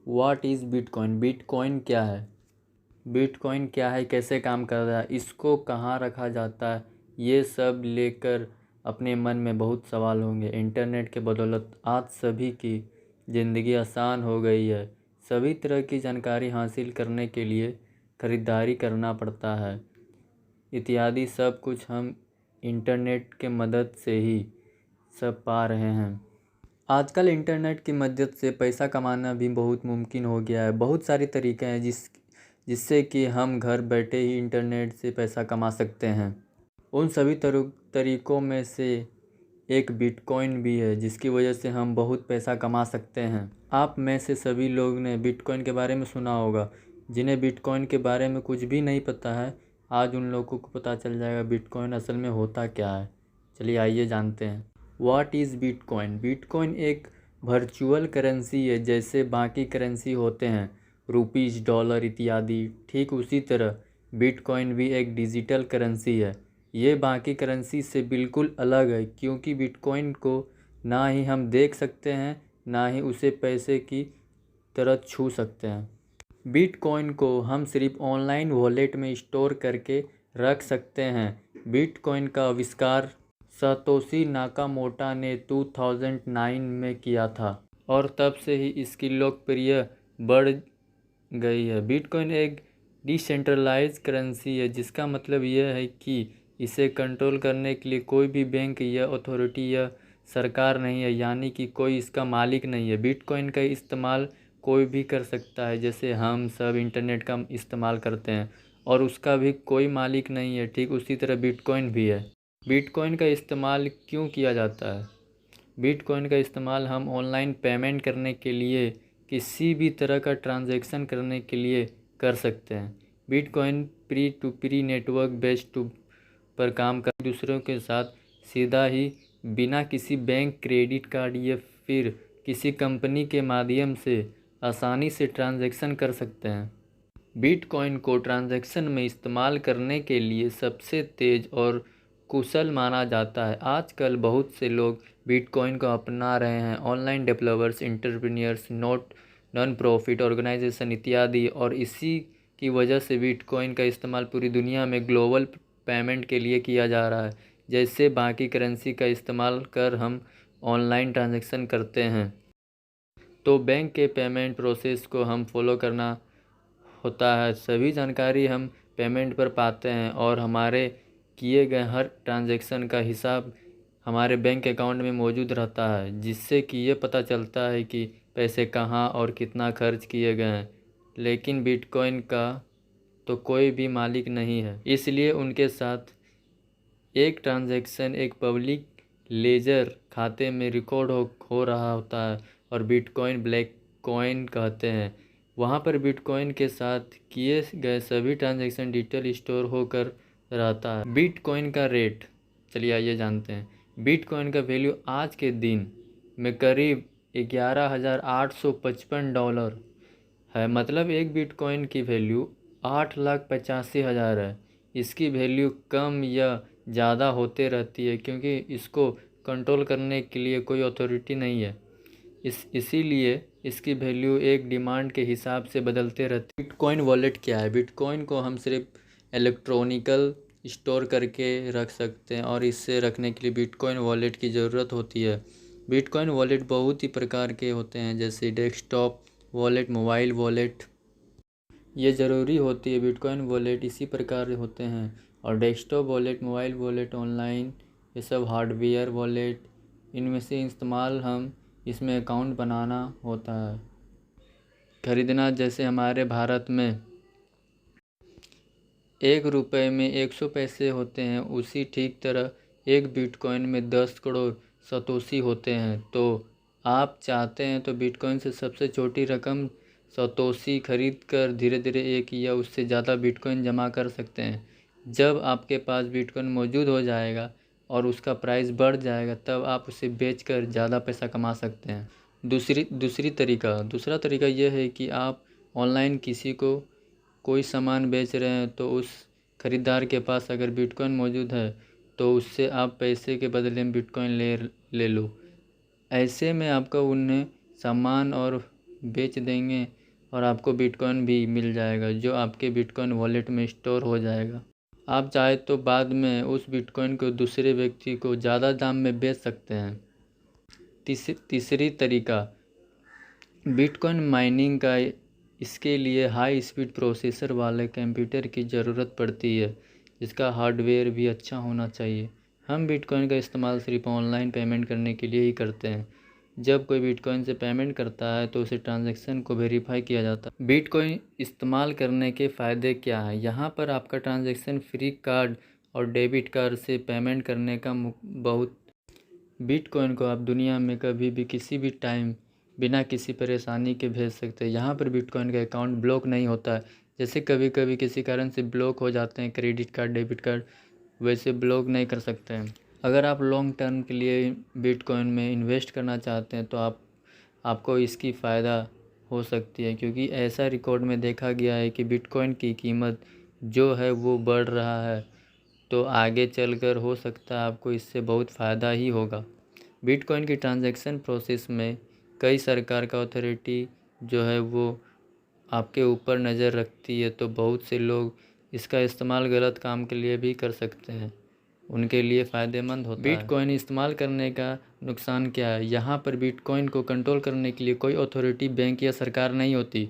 What is bitcoin? Bitcoin क्या है? Bitcoin क्या है, कैसे काम कर रहा है, इसको कहाँ रखा जाता है, ये सब लेकर अपने मन में बहुत सवाल होंगे। इंटरनेट के बदौलत आज सभी की ज़िंदगी आसान हो गई है। सभी तरह की जानकारी हासिल करने के लिए ख़रीदारी करना पड़ता है इत्यादि सब कुछ हम इंटरनेट के मदद से ही सब पा रहे हैं। आजकल इंटरनेट की मदद से पैसा कमाना भी बहुत मुमकिन हो गया है। बहुत सारे तरीके हैं जिससे कि हम घर बैठे ही इंटरनेट से पैसा कमा सकते हैं। उन सभी तरीकों में से एक बिटकॉइन भी है, जिसकी वजह से हम बहुत पैसा कमा सकते हैं। आप में से सभी लोग ने बिटकॉइन के बारे में सुना होगा। जिन्हें बिटकॉइन के बारे में कुछ भी नहीं पता है, आज उन लोगों को पता चल जाएगा बिटकॉइन असल में होता क्या है। चलिए आइए जानते हैं। What is bitcoin? बिटकॉइन एक वर्चुअल करेंसी है, जैसे बाकी करेंसी होते हैं रुपीज़, डॉलर इत्यादि। ठीक उसी तरह बिटकॉइन भी एक डिजिटल करेंसी है। ये बाकी करेंसी से बिल्कुल अलग है, क्योंकि बिटकॉइन को ना ही हम देख सकते हैं, ना ही उसे पैसे की तरह छू सकते हैं। बिटकॉइन को हम सिर्फ ऑनलाइन वॉलेट में स्टोर करके रख सकते हैं। बिटकॉइन का आविष्कार सातोशी नाकामोटो ने 2009 में किया था और तब से ही इसकी लोकप्रियता बढ़ गई है। बिटकॉइन एक डिसेंट्रलाइज्ड करेंसी है, जिसका मतलब यह है कि इसे कंट्रोल करने के लिए कोई भी बैंक या अथॉरिटी या सरकार नहीं है, यानी कि कोई इसका मालिक नहीं है। बिटकॉइन का इस्तेमाल कोई भी कर सकता है, जैसे हम सब इंटरनेट का इस्तेमाल करते हैं, और उसका भी कोई मालिक नहीं है। ठीक उसी तरह बिटकॉइन भी है। बिटकॉइन का इस्तेमाल क्यों किया जाता है? बिटकॉइन का इस्तेमाल हम ऑनलाइन पेमेंट करने के लिए, किसी भी तरह का ट्रांजैक्शन करने के लिए कर सकते हैं। Bitcoin peer to peer network based पर काम कर दूसरों के साथ सीधा ही बिना किसी बैंक, क्रेडिट कार्ड या फिर किसी कंपनी के माध्यम से आसानी से ट्रांजैक्शन कर सकते हैं। बिटकॉइन को ट्रांजैक्शन में इस्तेमाल करने के लिए सबसे तेज़ और कुशल माना जाता है। आजकल बहुत से लोग बिटकॉइन को अपना रहे हैं। Online developers, entrepreneurs, non profit organisation इत्यादि, और इसी की वजह से बिटकॉइन का इस्तेमाल पूरी दुनिया में ग्लोबल पेमेंट के लिए किया जा रहा है। जैसे बाकी करेंसी का इस्तेमाल कर हम ऑनलाइन ट्रांजैक्शन करते हैं, तो बैंक के पेमेंट प्रोसेस को हम फॉलो करना होता है। सभी जानकारी हम पेमेंट पर पाते हैं और हमारे किए गए हर ट्रांजैक्शन का हिसाब हमारे बैंक अकाउंट में मौजूद रहता है, जिससे कि ये पता चलता है कि पैसे कहाँ और कितना खर्च किए गए हैं। लेकिन बिटकॉइन का तो कोई भी मालिक नहीं है, इसलिए उनके साथ एक ट्रांजैक्शन एक पब्लिक लेजर खाते में रिकॉर्ड हो रहा होता है और बिटकॉइन ब्लैक कॉइन कहते हैं। वहाँ पर बिटकॉइन के साथ किए गए सभी ट्रांजैक्शन डिटेल स्टोर होकर रहता है। बिटकॉइन का रेट, चलिए आइए जानते हैं। बिटकॉइन का वैल्यू आज के दिन में करीब $11,855 है। मतलब एक बिटकॉइन की वैल्यू 8,85,000 है। इसकी वैल्यू कम या ज़्यादा होते रहती है, क्योंकि इसको कंट्रोल करने के लिए कोई अथॉरिटी नहीं है। इसीलिए इसकी वैल्यू एक डिमांड के हिसाब से बदलते रहती है। बिटकॉइन वॉलेट क्या है? बिटकॉइन को हम सिर्फ इलेक्ट्रॉनिकल स्टोर करके रख सकते हैं, और इससे रखने के लिए बिटकॉइन वॉलेट की ज़रूरत होती है। बिटकॉइन वॉलेट बहुत ही प्रकार के होते हैं, जैसे डेस्कटॉप वॉलेट, मोबाइल वॉलेट, ये ज़रूरी होती है। बिटकॉइन वॉलेट इसी प्रकार होते हैं, और desktop wallet, mobile wallet, online, ये सब हार्डवेयर वॉलेट, इनमें से इस्तेमाल हम इसमें अकाउंट बनाना होता है, खरीदना। जैसे हमारे भारत में 1 रुपये में 100 पैसे होते हैं, उसी ठीक तरह एक बिटकॉइन में 10 करोड़ सतोशी होते हैं। तो आप चाहते हैं तो बिटकॉइन से सबसे छोटी रकम सतोशी खरीद कर धीरे धीरे एक या उससे ज़्यादा बिटकॉइन जमा कर सकते हैं। जब आपके पास बिटकॉइन मौजूद हो जाएगा और उसका प्राइस बढ़ जाएगा, तब आप उसे बेचकर ज़्यादा पैसा कमा सकते हैं। दूसरा तरीका यह है कि आप ऑनलाइन किसी को कोई सामान बेच रहे हैं, तो उस खरीदार के पास अगर बिटकॉइन मौजूद है तो उससे आप पैसे के बदले में बिटकॉइन ले लो। ऐसे में आपका उन्हें सामान और बेच देंगे और आपको बिटकॉइन भी मिल जाएगा, जो आपके बिटकॉइन वॉलेट में स्टोर हो जाएगा। आप चाहे तो बाद में उस बिटकॉइन को दूसरे व्यक्ति को ज़्यादा दाम में बेच सकते हैं। तीसरी तरीका बिटकॉइन माइनिंग का। इसके लिए हाई स्पीड प्रोसेसर वाले कंप्यूटर की ज़रूरत पड़ती है, जिसका हार्डवेयर भी अच्छा होना चाहिए। हम बिटकॉइन का इस्तेमाल सिर्फ ऑनलाइन पेमेंट करने के लिए ही करते हैं। जब कोई बिटकॉइन से पेमेंट करता है तो उसे ट्रांजैक्शन को वेरीफाई किया जाता है। बिटकॉइन इस्तेमाल करने के फ़ायदे क्या हैं? यहाँ पर आपका ट्रांजैक्शन फ्री कार्ड और डेबिट कार्ड से पेमेंट करने का बहुत बिटकॉइन को आप दुनिया में कभी भी किसी भी टाइम बिना किसी परेशानी के भेज सकते हैं। यहाँ पर बिटकॉइन का अकाउंट ब्लॉक नहीं होता है। जैसे कभी कभी किसी कारण से ब्लॉक हो जाते हैं क्रेडिट कार्ड, डेबिट कार्ड, वैसे ब्लॉक नहीं कर सकते हैं। अगर आप लॉन्ग टर्म के लिए बिटकॉइन में इन्वेस्ट करना चाहते हैं तो आपको इसकी फ़ायदा हो सकती है, क्योंकि ऐसा रिकॉर्ड में देखा गया है कि बिटकॉइन की कीमत जो है वो बढ़ रहा है, तो आगे चलकर हो सकता है आपको इससे बहुत फ़ायदा ही होगा। बिटकॉइन की ट्रांजैक्शन प्रोसेस में कई सरकार का अथॉरिटी जो है वो आपके ऊपर नज़र रखती है, तो बहुत से लोग इसका इस्तेमाल गलत काम के लिए भी कर सकते हैं, उनके लिए फ़ायदेमंद होता है। बिटकॉइन इस्तेमाल करने का नुकसान क्या है? यहाँ पर बिटकॉइन को कंट्रोल करने के लिए कोई अथॉरिटी, बैंक या सरकार नहीं होती,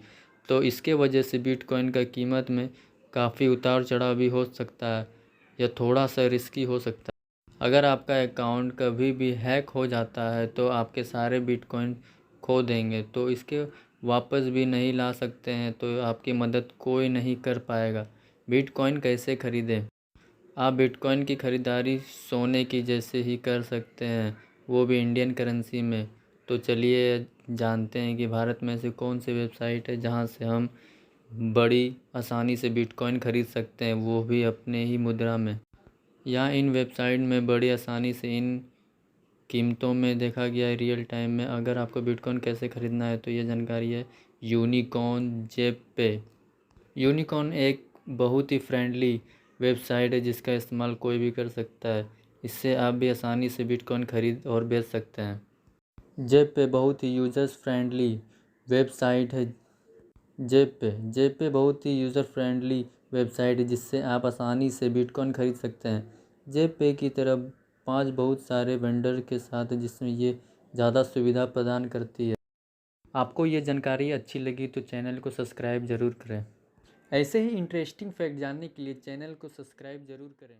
तो इसके वजह से बिटकॉइन का कीमत में काफ़ी उतार चढ़ाव भी हो सकता है या थोड़ा सा रिस्की हो सकता है। अगर आपका अकाउंट कभी भी हैक हो जाता है तो आपके सारे बिटकॉइन खो देंगे, तो इसके वापस भी नहीं ला सकते हैं, तो आपकी मदद कोई नहीं कर पाएगा। बिटकॉइन कैसे खरीदें? आप बिटकॉइन की ख़रीदारी सोने की जैसे ही कर सकते हैं, वो भी इंडियन करेंसी में। तो चलिए जानते हैं कि भारत में से कौन सी वेबसाइट है जहां से हम बड़ी आसानी से बिटकॉइन खरीद सकते हैं, वो भी अपने ही मुद्रा में। यहाँ इन वेबसाइट में बड़ी आसानी से इन कीमतों में देखा गया है रियल टाइम में। अगर आपको बिटकॉइन कैसे ख़रीदना है तो ये जानकारी है। यूनिकॉर्न जेपे। यूनिकॉर्न एक बहुत ही फ्रेंडली वेबसाइट है जिसका इस्तेमाल कोई भी कर सकता है। इससे आप भी आसानी से बिटकॉइन खरीद और बेच सकते हैं। जेपे बहुत ही यूज़र्स फ्रेंडली वेबसाइट है। जेपे बहुत ही यूज़र फ्रेंडली वेबसाइट है जिससे आप आसानी से बिटकॉइन खरीद सकते हैं। जेपे की तरफ 5 बहुत सारे वेंडर के साथ है, जिसमें ये ज़्यादा सुविधा प्रदान करती है। आपको ये जानकारी अच्छी लगी तो चैनल को सब्सक्राइब ज़रूर करें। ऐसे ही इंटरेस्टिंग फैक्ट जानने के लिए चैनल को सब्सक्राइब ज़रूर करें।